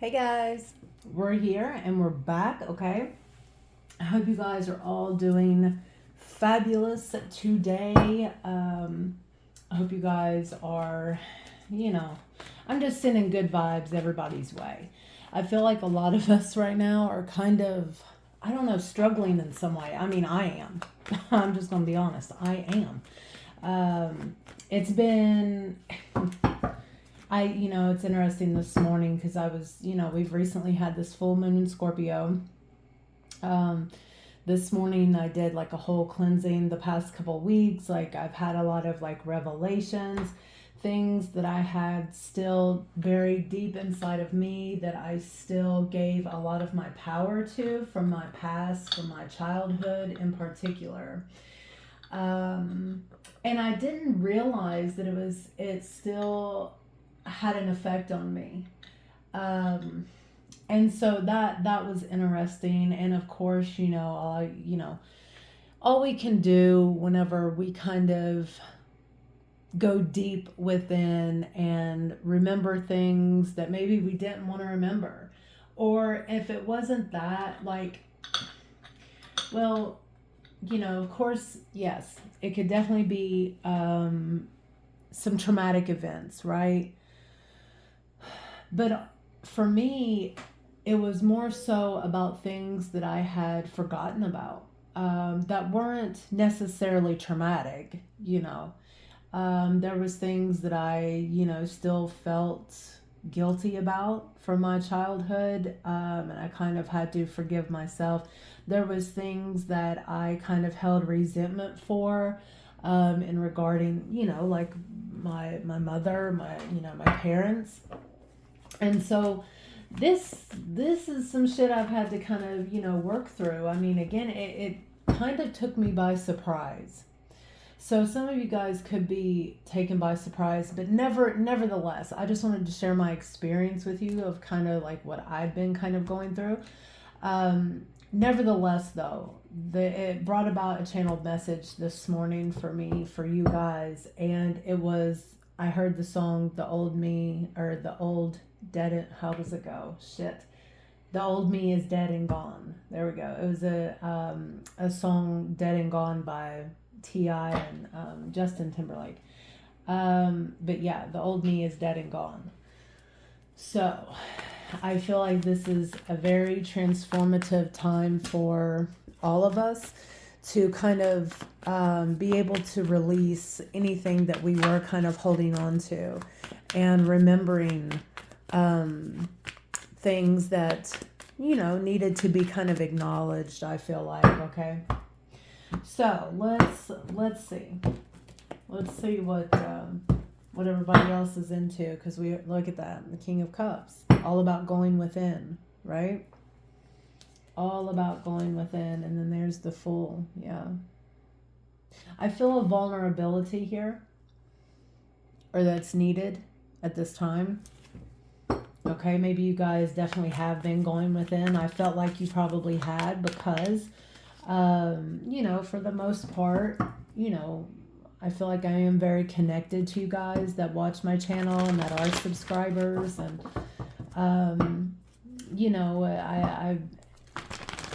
Hey guys, we're here and we're back, okay? I hope you guys are all doing fabulous today. I hope you guys are, I'm just sending good vibes everybody's way. I feel like a lot of us right now are kind of, I don't know, struggling in some way. I mean, I am. I'm just going to be honest. I am. It's been it's interesting this morning because we've recently had this full moon in Scorpio. This morning I did like a whole cleansing the past couple weeks. Like I've had a lot of like revelations, things that I had still very deep inside of me that I still gave a lot of my power to from my past, from my childhood in particular. And I didn't realize that it still had an effect on me. And so that was interesting. And of course, all we can do whenever we kind of go deep within and remember things that maybe we didn't want to remember. Or if it wasn't that, of course, yes, it could definitely be some traumatic events, right? But for me, it was more so about things that I had forgotten about that weren't necessarily traumatic, There was things that I, still felt guilty about from my childhood, and I kind of had to forgive myself. There was things that I kind of held resentment for in regarding, like my mother, my parents. And so this is some shit I've had to kind of, work through. I mean, again, it kind of took me by surprise. So some of you guys could be taken by surprise, but nevertheless, I just wanted to share my experience with you of kind of like what I've been kind of going through. Nevertheless, though, it brought about a channeled message this morning for me, for you guys, and it was, I heard the song, The Old Me, or The Old Dead, how does it go? Shit. The Old Me is Dead and Gone. There we go. It was a song, Dead and Gone, by T.I. and Justin Timberlake. But yeah, The Old Me is Dead and Gone. So I feel like this is a very transformative time for all of us to kind of be able to release anything that we were kind of holding on to and remembering things that, needed to be kind of acknowledged, I feel like, okay? So let's see. Let's see what everybody else is into, because we look at that, the King of Cups, all about going within, right? All about going within, and then there's the Fool. Yeah, I feel a vulnerability here, or that's needed at this time. Okay, maybe you guys definitely have been going within. I felt like you probably had, because for the most part, I feel like I am very connected to you guys that watch my channel and that are subscribers, and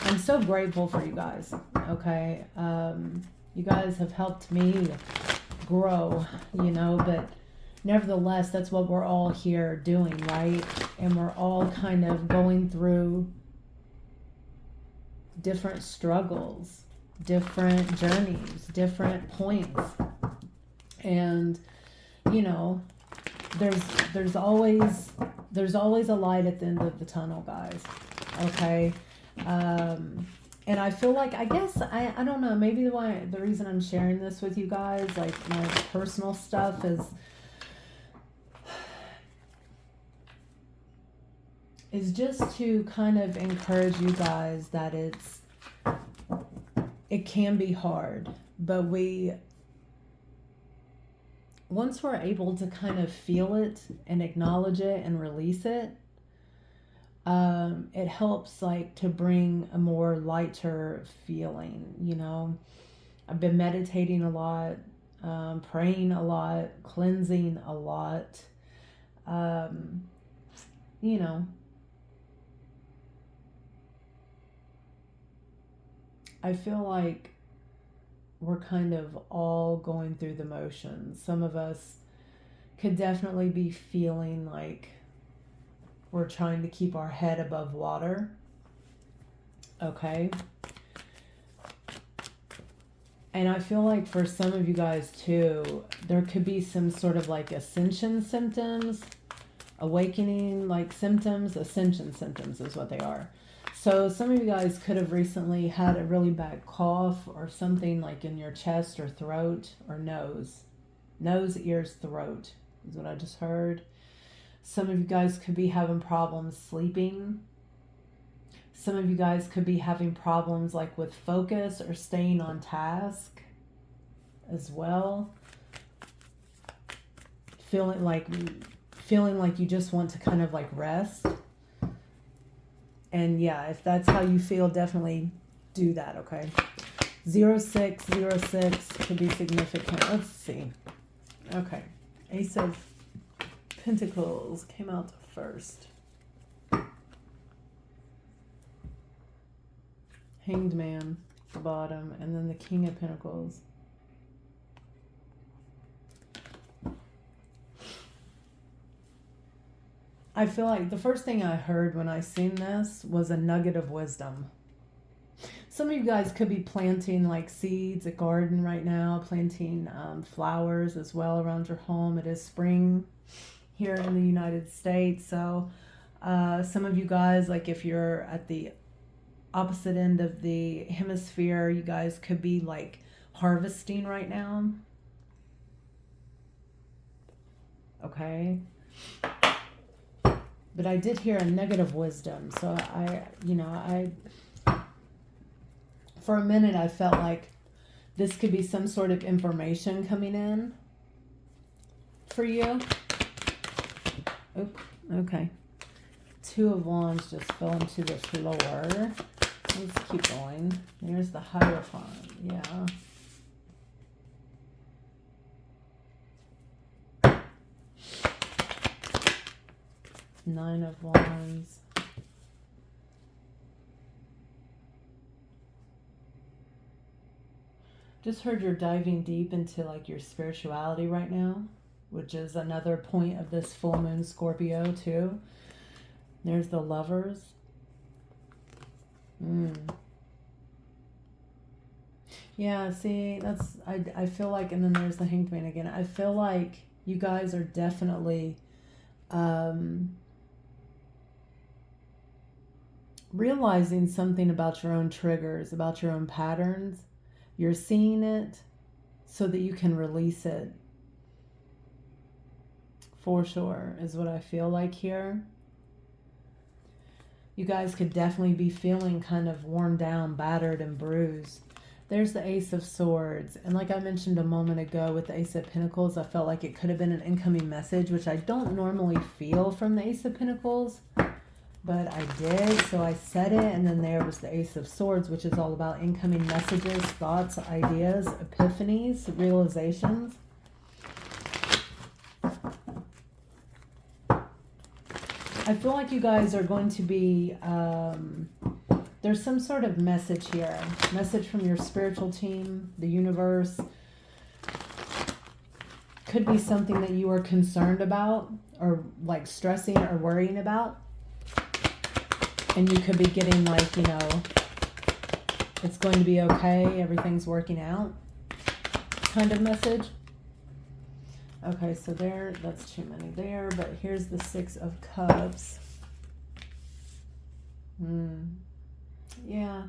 I'm so grateful for you guys. Okay, you guys have helped me grow, but nevertheless, that's what we're all here doing, right? And we're all kind of going through different struggles, different journeys, different points. And there's always a light at the end of the tunnel, guys. Okay? And I feel like, I guess, I don't know, maybe the reason I'm sharing this with you guys, like my personal stuff, is just to kind of encourage you guys that it can be hard, but once we're able to kind of feel it and acknowledge it and release it, it helps like to bring a more lighter feeling. I've been meditating a lot, praying a lot, cleansing a lot, you know, I feel like we're kind of all going through the motions. Some of us could definitely be feeling like we're trying to keep our head above water. Okay. And I feel like for some of you guys too, there could be some sort of like ascension symptoms, awakening like symptoms. Ascension symptoms is what they are. So some of you guys could have recently had a really bad cough or something like in your chest or throat or nose. Nose, ears, throat is what I just heard. Some of you guys could be having problems sleeping. Some of you guys could be having problems like with focus or staying on task as well. Feeling like you just want to kind of like rest. And yeah, if that's how you feel, definitely do that, okay? 0606 could be significant. Let's see. Okay. Ace of Pentacles came out first. Hanged Man, the bottom, and then the King of Pentacles. I feel like the first thing I heard when I seen this was a nugget of wisdom. Some of you guys could be planting like seeds, a garden right now, planting flowers as well around your home. It is spring here in the United States. So some of you guys, like if you're at the opposite end of the hemisphere, you guys could be like harvesting right now. Okay. But I did hear a negative wisdom. So I for a minute I felt like this could be some sort of information coming in for you. Oop, okay. Two of Wands just fell into the floor. Let's keep going. There's the Hierophant. Yeah. Nine of Wands. Just heard you're diving deep into like your spirituality right now, which is another point of this full moon Scorpio too. There's the Lovers. Yeah, see, that's, I feel like, and then there's the Hanged Man again. I feel like you guys are definitely realizing something about your own triggers, about your own patterns. You're seeing it so that you can release it. For sure, is what I feel like here. You guys could definitely be feeling kind of worn down, battered, and bruised. There's the Ace of Swords. And like I mentioned a moment ago with the Ace of Pentacles, I felt like it could have been an incoming message, which I don't normally feel from the Ace of Pentacles. But I did, so I said it. And then there was the Ace of Swords, which is all about incoming messages, thoughts, ideas, epiphanies, realizations. I feel like you guys are going to be, there's some sort of message here. Message from your spiritual team, the universe. Could be something that you are concerned about or like stressing or worrying about. And you could be getting like, you know, it's going to be okay, everything's working out kind of message. Okay, so there, that's too many there, but here's the Six of Cups. Yeah.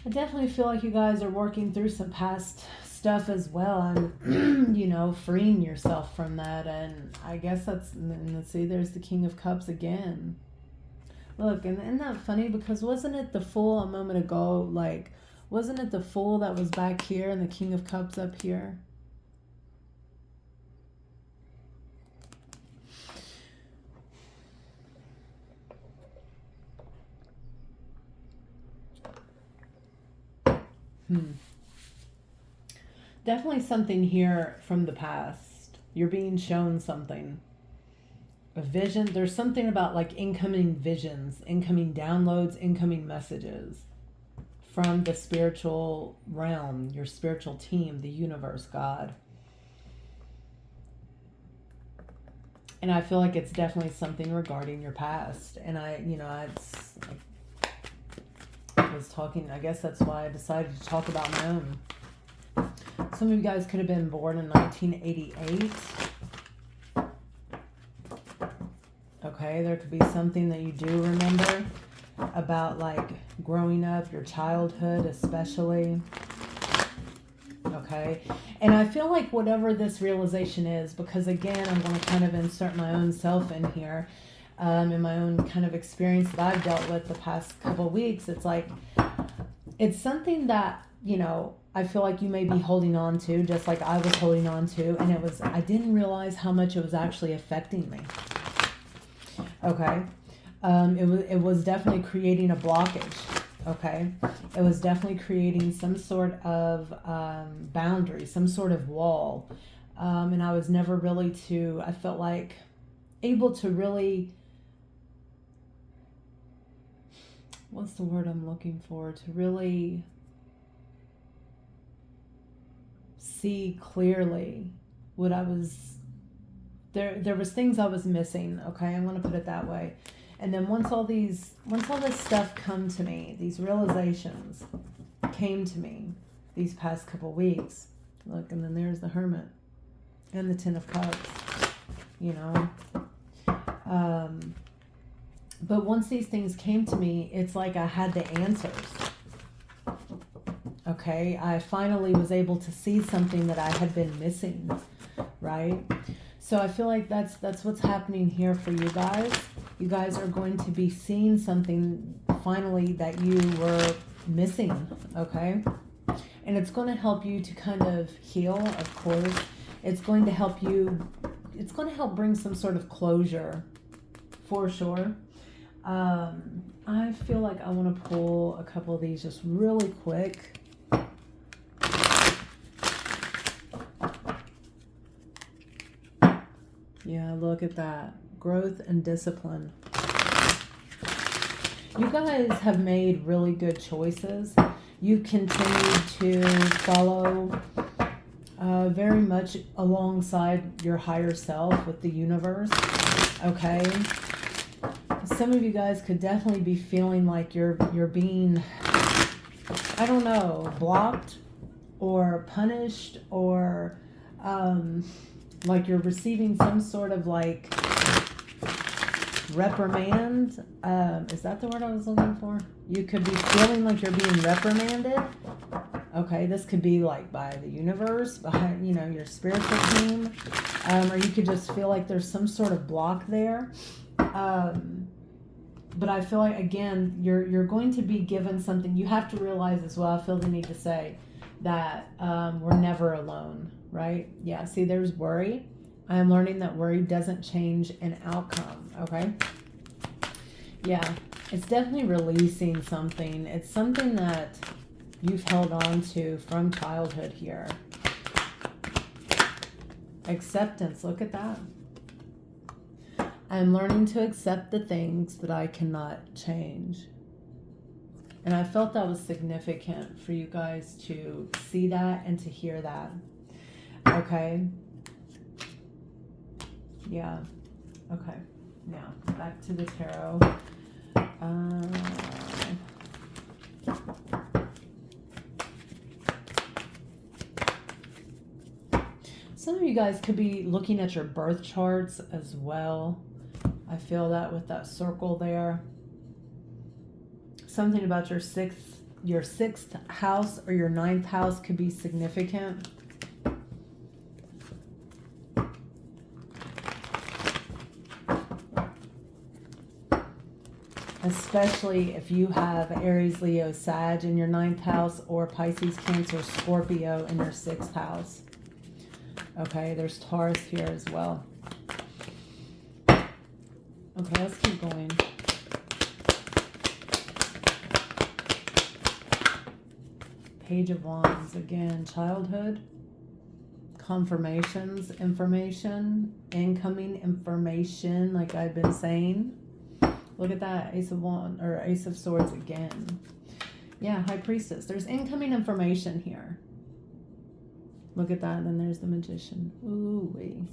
I definitely feel like you guys are working through some past stuff as well and, you know, freeing yourself from that. And I guess that's, and let's see, there's the King of Cups again. Look, and isn't that funny? Because wasn't it the Fool a moment ago? Like, wasn't it the Fool that was back here and the King of Cups up here? Definitely something here from the past. You're being shown something. A vision. There's something about like incoming visions, incoming downloads, incoming messages from the spiritual realm, your spiritual team, the universe, God. And I feel like it's definitely something regarding your past. And I was talking, I guess that's why I decided to talk about my own. Some of you guys could have been born in 1988. Okay, there could be something that you do remember about like growing up, your childhood especially. Okay, and I feel like whatever this realization is, because again, I'm going to kind of insert my own self in here, in my own kind of experience that I've dealt with the past couple of weeks. It's like, it's something that, I feel like you may be holding on to, just like I was holding on to, and I didn't realize how much it was actually affecting me. Okay, it was definitely creating a blockage. Okay, it was definitely creating some sort of boundary, some sort of wall, and I was never really I felt like able to really, what's the word I'm looking for, to really see clearly what I was, there was things I was missing. Okay, I'm going to put it that way. And then once all this stuff come to me, these realizations came to me these past couple weeks. Look, and then there's the Hermit and the Ten of Cups, But once these things came to me, it's like I had the answers. Okay, I finally was able to see something that I had been missing, right? So I feel like that's what's happening here for you guys. You guys are going to be seeing something finally that you were missing, okay? And it's going to help you to kind of heal, of course. It's going to help bring some sort of closure, for sure. I feel like I want to pull a couple of these just really quick. Yeah, look at that. Growth and discipline. You guys have made really good choices. You continue to follow very much alongside your higher self with the universe. Okay? Some of you guys could definitely be feeling like you're being, I don't know, blocked or punished, or like you're receiving some sort of like reprimand. Is that the word I was looking for? You could be feeling like you're being reprimanded. Okay, this could be like by the universe, by your spiritual team, or you could just feel like there's some sort of block there. But I feel like, again, you're going to be given something. You have to realize as well, I feel the need to say that we're never alone, right? Yeah, see, there's worry. I am learning that worry doesn't change an outcome, okay? Yeah, it's definitely releasing something. It's something that you've held on to from childhood here. Acceptance, look at that. I'm learning to accept the things that I cannot change. And I felt that was significant for you guys to see that and to hear that. Okay. Yeah. Okay. Now, back to the tarot. Some of you guys could be looking at your birth charts as well. I feel that with that circle there. Something about your sixth house or your ninth house could be significant. Especially if you have Aries, Leo, Sag in your ninth house, or Pisces, Cancer, Scorpio in your sixth house. Okay, there's Taurus here as well. Okay, let's keep going. Page of Wands, again, childhood, confirmations, information, incoming information, like I've been saying. Look at that, Ace of Wands, or Ace of Swords again. Yeah, High Priestess. There's incoming information here. Look at that. And then there's the Magician. Ooh-wee.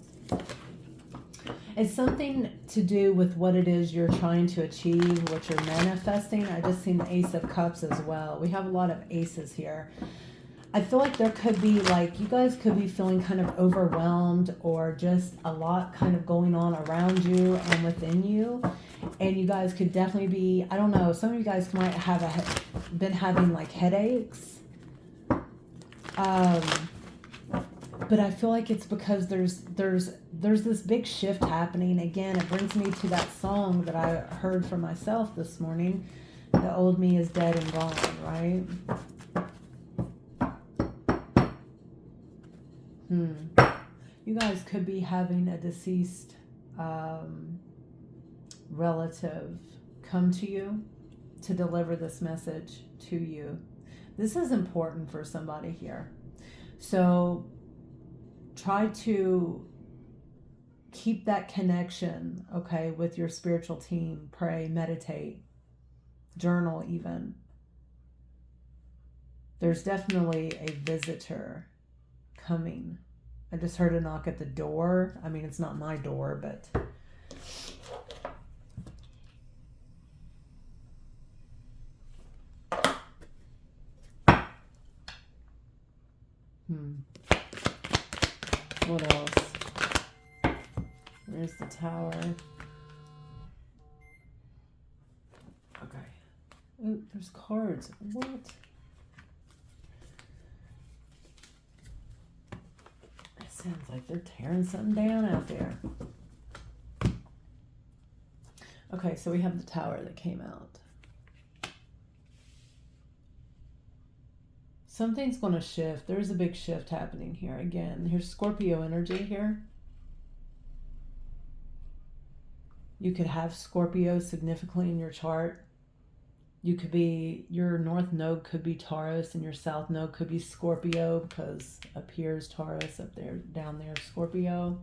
It's something to do with what it is you're trying to achieve, what you're manifesting. I just seen the Ace of Cups as well. We have a lot of aces here. I feel like there could be, like, you guys could be feeling kind of overwhelmed or just a lot kind of going on around you and within you. And you guys could definitely be, I don't know, some of you guys might have been having like headaches. But I feel like it's because there's this big shift happening. Again, it brings me to that song that I heard for myself this morning. The old me is dead and gone, right? You guys could be having a deceased relative come to you to deliver this message to you. This is important for somebody here. So try to keep that connection, okay, with your spiritual team. Pray, meditate, journal even. There's definitely a visitor coming. I just heard a knock at the door. I mean, it's not my door, but what else? Where's the Tower? Okay. Ooh, there's cards. What? It sounds like they're tearing something down out there. Okay, so we have the Tower that came out. Something's going to shift. There's a big shift happening here. Again, here's Scorpio energy here. You could have Scorpio significantly in your chart. You could be, your north node could be Taurus and your south node could be Scorpio, because up here is Taurus, up there, down there Scorpio,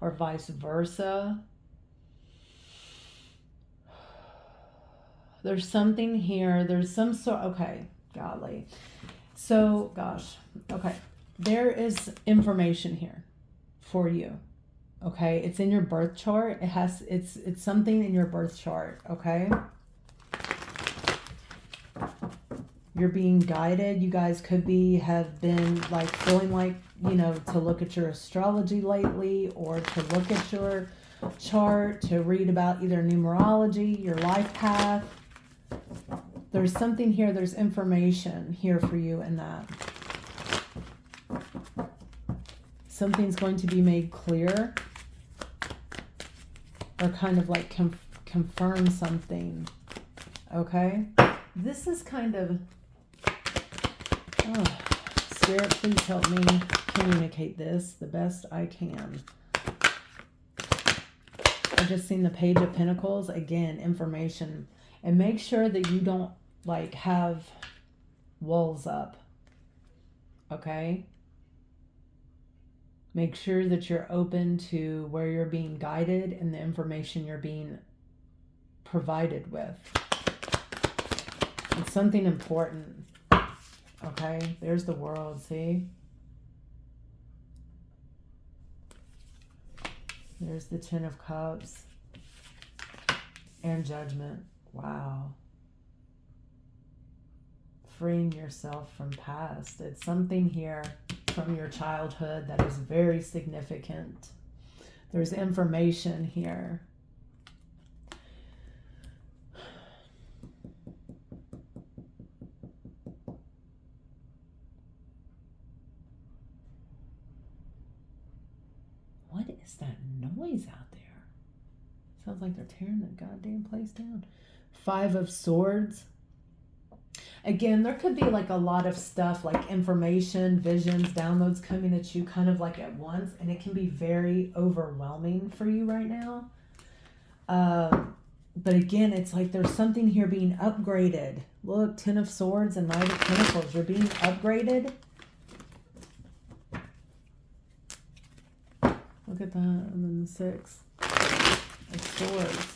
or vice versa. There's something here. There's some sort, okay, golly. So, gosh, okay. There is information here for you. Okay, it's in your birth chart. It's something in your birth chart, okay? You're being guided. You guys could have been like feeling like, you know, to look at your astrology lately, or to look at your chart, to read about either numerology, your life path. There's something here. There's information here for you in that. Something's going to be made clear, or kind of like confirm something, okay? This is kind of, Spirit, please help me communicate this the best I can. I just seen the Page of Pentacles, again, information. And make sure that you don't like have walls up, okay? Make sure that you're open to where you're being guided and the information you're being provided with. It's something important, okay? There's the World, see? There's the Ten of Cups and Judgment. Wow. Freeing yourself from past. It's something here from your childhood that is very significant. There's information here. What is that noise out there? Sounds like they're tearing the goddamn place down. Five of Swords. Again, there could be like a lot of stuff, like information, visions, downloads coming at you kind of like at once, and it can be very overwhelming for you right now. But again, it's like there's something here being upgraded. Look, Ten of Swords and Knight of Pentacles. You're being upgraded. Look at that. And then the Six of Swords.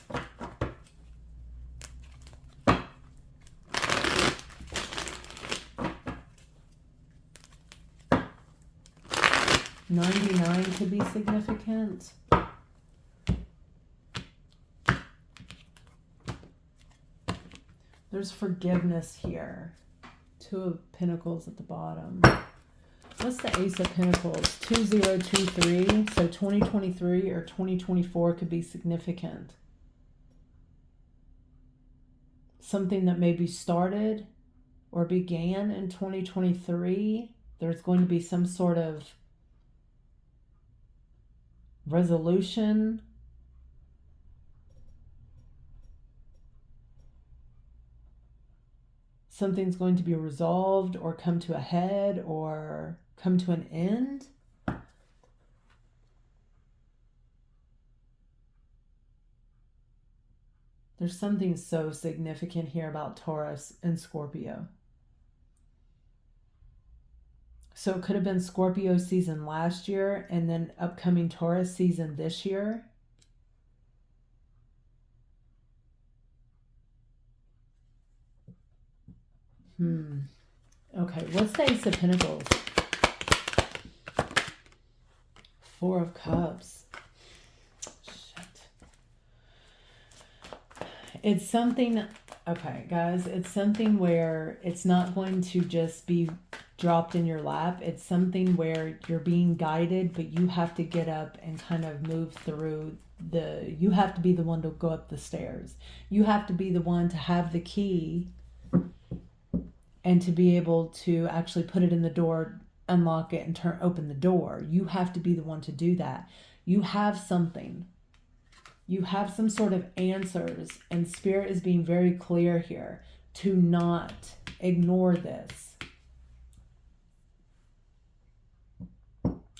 99 could be significant. There's forgiveness here. Two of Pentacles at the bottom. What's the Ace of Pentacles? 2023. So 2023 or 2024 could be significant. Something that maybe started or began in 2023. There's going to be some sort of resolution. Something's going to be resolved or come to a head or come to an end. There's something so significant here about Taurus and Scorpio. So it could have been Scorpio season last year and then upcoming Taurus season this year. Okay, what's the Ace of Pentacles? Four of Cups. Shit. It's something, okay, guys, it's something where it's not going to just be dropped in your lap. It's something where you're being guided, but you have to get up and kind of move through you have to be the one to go up the stairs. You have to be the one to have the key and to be able to actually put it in the door, unlock it, and open the door. You have to be the one to do that. You have something. You have some sort of answers, and Spirit is being very clear here to not ignore this.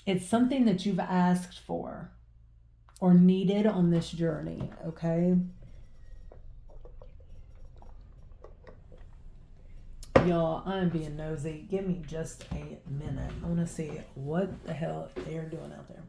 It's something that you've asked for or needed on this journey, okay? Y'all, I'm being nosy. Give me just a minute. I want to see what the hell they're doing out there.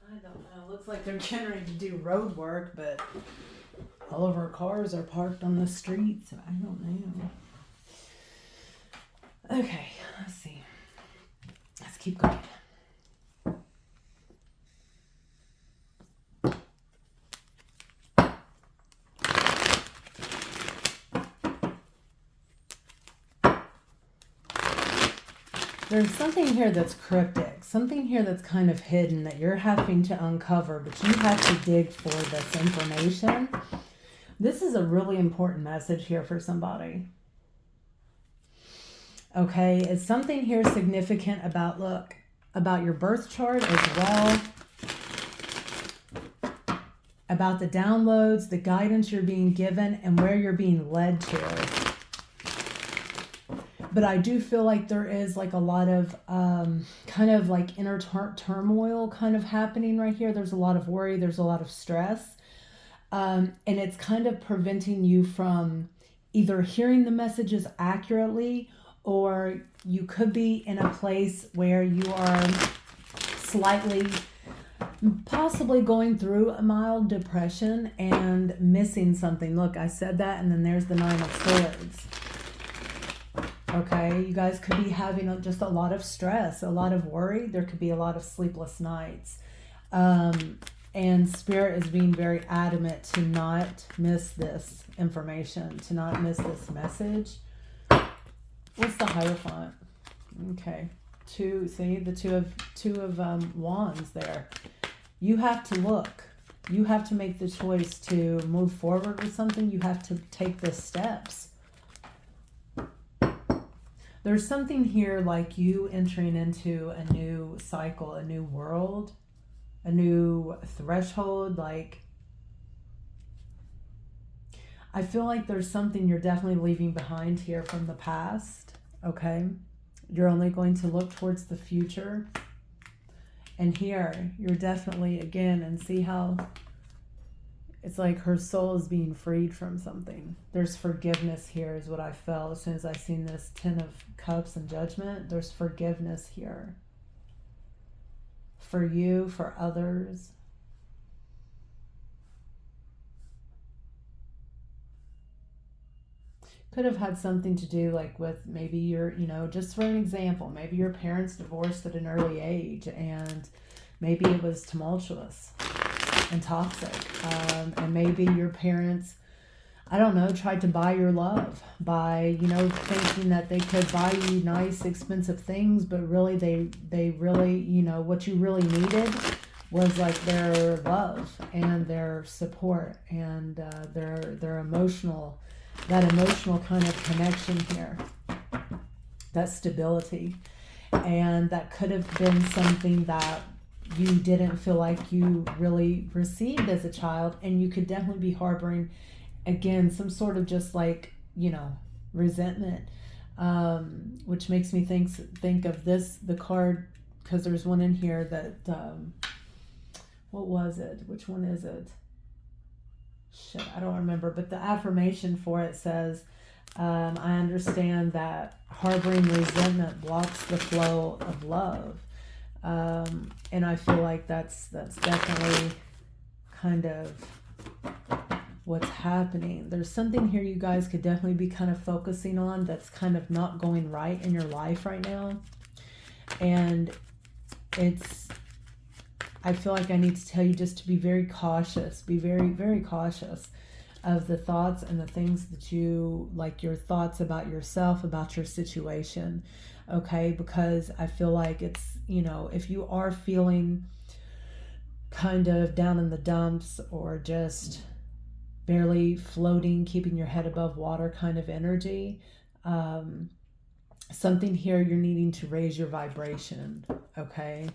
I don't know. It looks like they're getting ready to do road work, but all of our cars are parked on the street, so I don't know. Okay, let's see. Let's keep going. There's something here that's cryptic, something here that's kind of hidden that you're having to uncover, but you have to dig for this information. This is a really important message here for somebody. Okay, it's something here significant about, look, about your birth chart as well, about the downloads, the guidance you're being given, and where you're being led to. But I do feel like there is like a lot of kind of like inner turmoil kind of happening right here. There's a lot of worry. There's a lot of stress. And it's kind of preventing you from either hearing the messages accurately, or you could be in a place where you are slightly, possibly going through a mild depression and missing something. Look, I said that, and then there's the Nine of Swords. Okay, you guys could be having just a lot of stress, a lot of worry. There could be a lot of sleepless nights. And Spirit is being very adamant to not miss this information, to not miss this message. What's the Hierophant? Okay, see the two of wands there. You have to look. You have to make the choice to move forward with something. You have to take the steps. There's something here like you entering into a new cycle, a new world, a new threshold. Like, I feel like there's something you're definitely leaving behind here from the past, okay? You're only going to look towards the future. And here, you're definitely, again, and see how it's like her soul is being freed from something. There's forgiveness here is what I felt as soon as I seen this Ten of Cups and Judgment. There's forgiveness here. For you, for others. Could have had something to do like with maybe your, just for an example, maybe your parents divorced at an early age and maybe it was tumultuous and toxic. And maybe your parents, I don't know, tried to buy your love by, thinking that they could buy you nice, expensive things, but really they really, what you really needed was like their love and their support and their emotional, that emotional kind of connection here, that stability. And that could have been something that you didn't feel like you really received as a child, and you could definitely be harboring, again, some sort of just like, resentment, which makes me think of this, the card, because there's one in here that, what was it? Which one is it? Shit, I don't remember, but the affirmation for it says, I understand that harboring resentment blocks the flow of love. And I feel like that's definitely kind of what's happening. There's something here you guys could definitely be kind of focusing on that's kind of not going right in your life right now. And I feel like I need to tell you just to be very cautious, be very, very cautious of the thoughts and the things that you, like your thoughts about yourself, about your situation, okay? Because I feel like it's, if you are feeling kind of down in the dumps or just barely floating, keeping your head above water kind of energy, something here you're needing to raise your vibration, okay?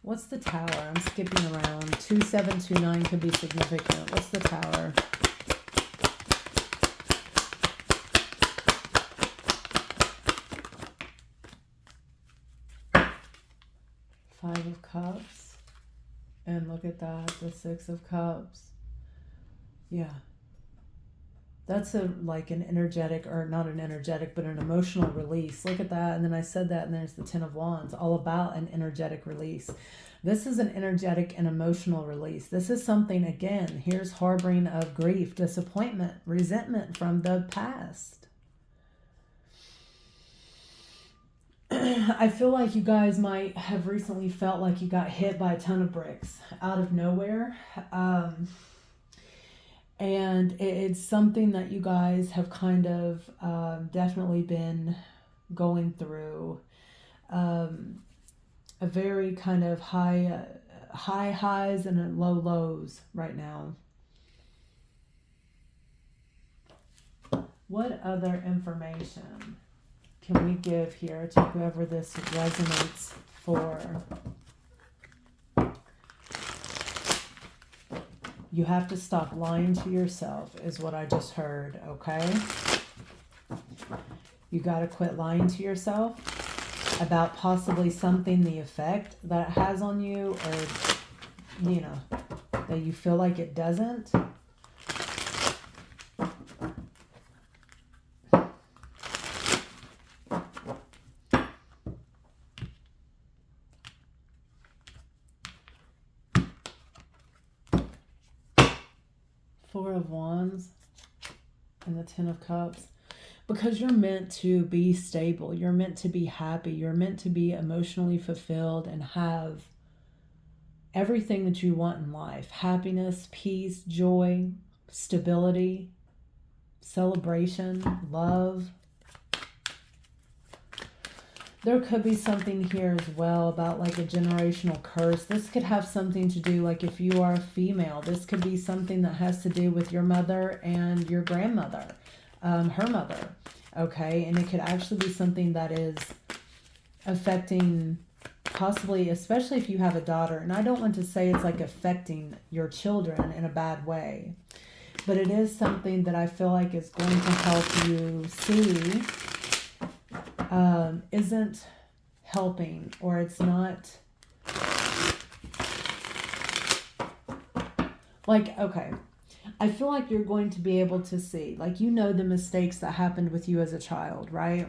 What's the Tower? I'm skipping around. 2729 could be significant. What's the Tower? Five of Cups. And look at that, the Six of Cups. Yeah. That's like an energetic, or not an energetic, but an emotional release. Look at that. And then I said that, and there's the Ten of Wands, all about an energetic release. This is an energetic and emotional release. This is something, again, here's harboring of grief, disappointment, resentment from the past. I feel like you guys might have recently felt like you got hit by a ton of bricks out of nowhere. And it's something that you guys have kind of definitely been going through. A very kind of high highs and low lows right now. What other information can we give here to whoever this resonates for? You have to stop lying to yourself is what I just heard, okay? You got to quit lying to yourself about possibly something, the effect that it has on you, or, that you feel like it doesn't. Four of Wands and the Ten of Cups. Because you're meant to be stable. You're meant to be happy. You're meant to be emotionally fulfilled and have everything that you want in life. Happiness, peace, joy, stability, celebration, love. There could be something here as well about like a generational curse. This could have something to do, like if you are a female, this could be something that has to do with your mother and your grandmother, her mother, okay? And it could actually be something that is affecting possibly, especially if you have a daughter. And I don't want to say it's like affecting your children in a bad way, but it is something that I feel like is going to help you see isn't helping, or it's not like, okay, I feel like you're going to be able to see, like, you know, the mistakes that happened with you as a child, right?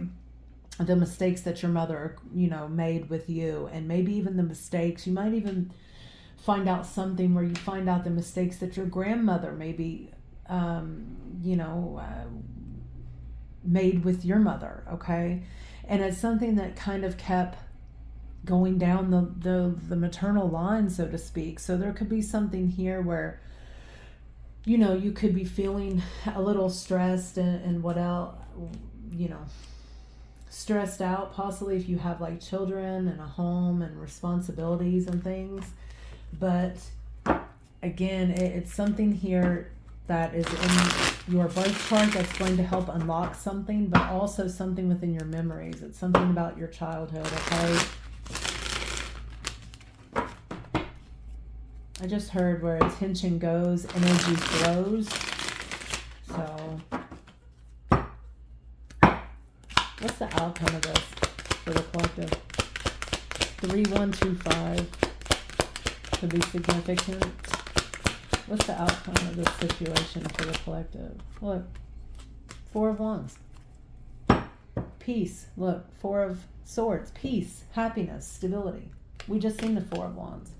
The mistakes that your mother, made with you, and maybe even the mistakes, you might even find out something where you find out the mistakes that your grandmother maybe, made with your mother, okay? And it's something that kind of kept going down the maternal line, so to speak. So there could be something here where, you could be feeling a little stressed and what else, stressed out, possibly if you have like children and a home and responsibilities and things. But again, it's something here that is in your birth chart that's going to help unlock something, but also something within your memories. It's something about your childhood, okay? I just heard where attention goes, energy flows. So, what's the outcome of this for the collective? 3125 could be significant. What's the outcome of this situation for the collective? Look, 4 of Wands. Peace. Look, 4 of Swords. Peace, happiness, stability. We just seen the 4 of Wands.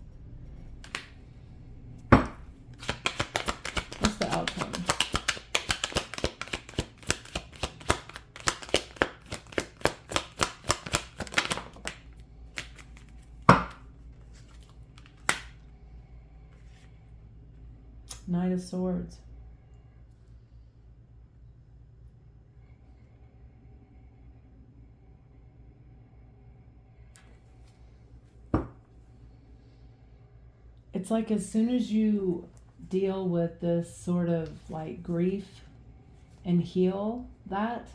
What's the outcome? Knight of Swords. It's like as soon as you deal with this sort of like grief and heal that,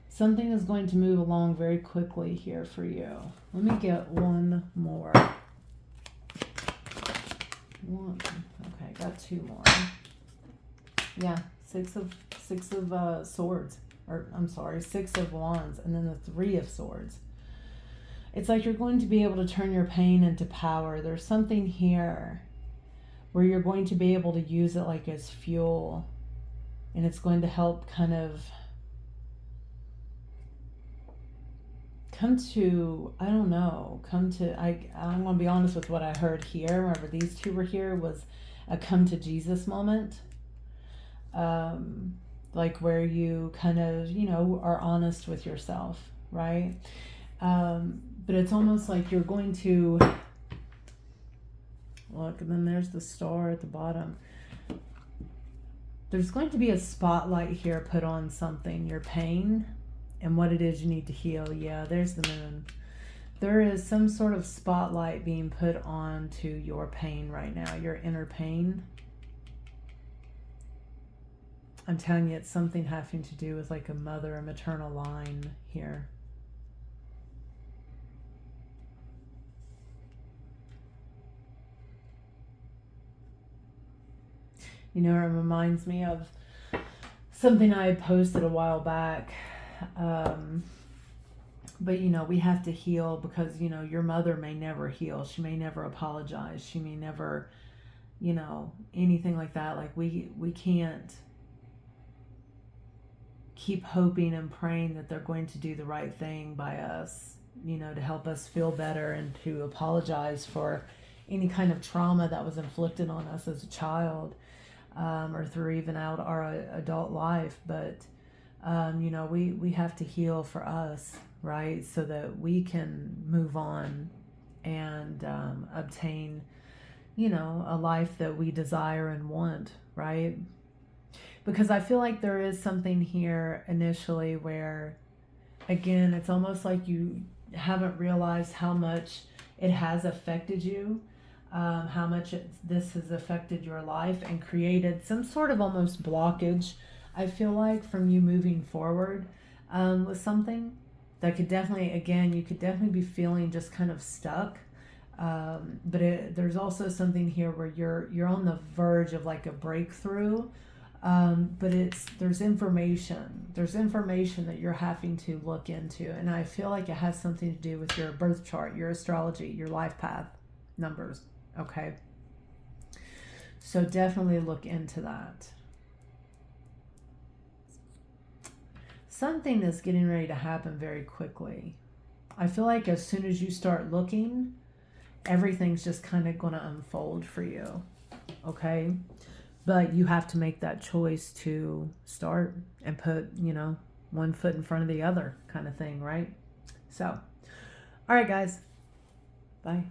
something is going to move along very quickly here for you. Let me get one more. One. Okay, got 2 more. Yeah, 6 of swords, or I'm sorry, 6 of Wands, and then the 3 of Swords. It's like you're going to be able to turn your pain into power. There's something here where you're going to be able to use it like as fuel, and it's going to help kind of I'm going to be honest with what I heard here, whenever these 2 were here, was a come to Jesus moment. Like where you kind of, are honest with yourself, right? But it's almost like you're going to, look, and then there's the star at the bottom. There's going to be a spotlight here put on something, your pain, and what it is you need to heal. Yeah, there's the moon. There is some sort of spotlight being put on to your pain right now, your inner pain. I'm telling you, it's something having to do with like a mother, a maternal line here. It reminds me of something I had posted a while back. But we have to heal because your mother may never heal. She may never apologize. She may never anything like that. Like we can't keep hoping and praying that they're going to do the right thing by us, to help us feel better and to apologize for any kind of trauma that was inflicted on us as a child, or through even out our adult life. But we have to heal for us, right? So that we can move on and obtain, a life that we desire and want, right? Because I feel like there is something here initially where, again, it's almost like you haven't realized how much it has affected you, how much this has affected your life and created some sort of almost blockage, I feel like, from you moving forward with something that could definitely, again, you could definitely be feeling just kind of stuck. But there's also something here where you're on the verge of like a breakthrough, But there's information. There's information that you're having to look into. And I feel like it has something to do with your birth chart, your astrology, your life path numbers. Okay. So definitely look into that. Something is getting ready to happen very quickly. I feel like as soon as you start looking, everything's just kind of going to unfold for you. Okay. But you have to make that choice to start and put, one foot in front of the other kind of thing, right? So, all right, guys. Bye.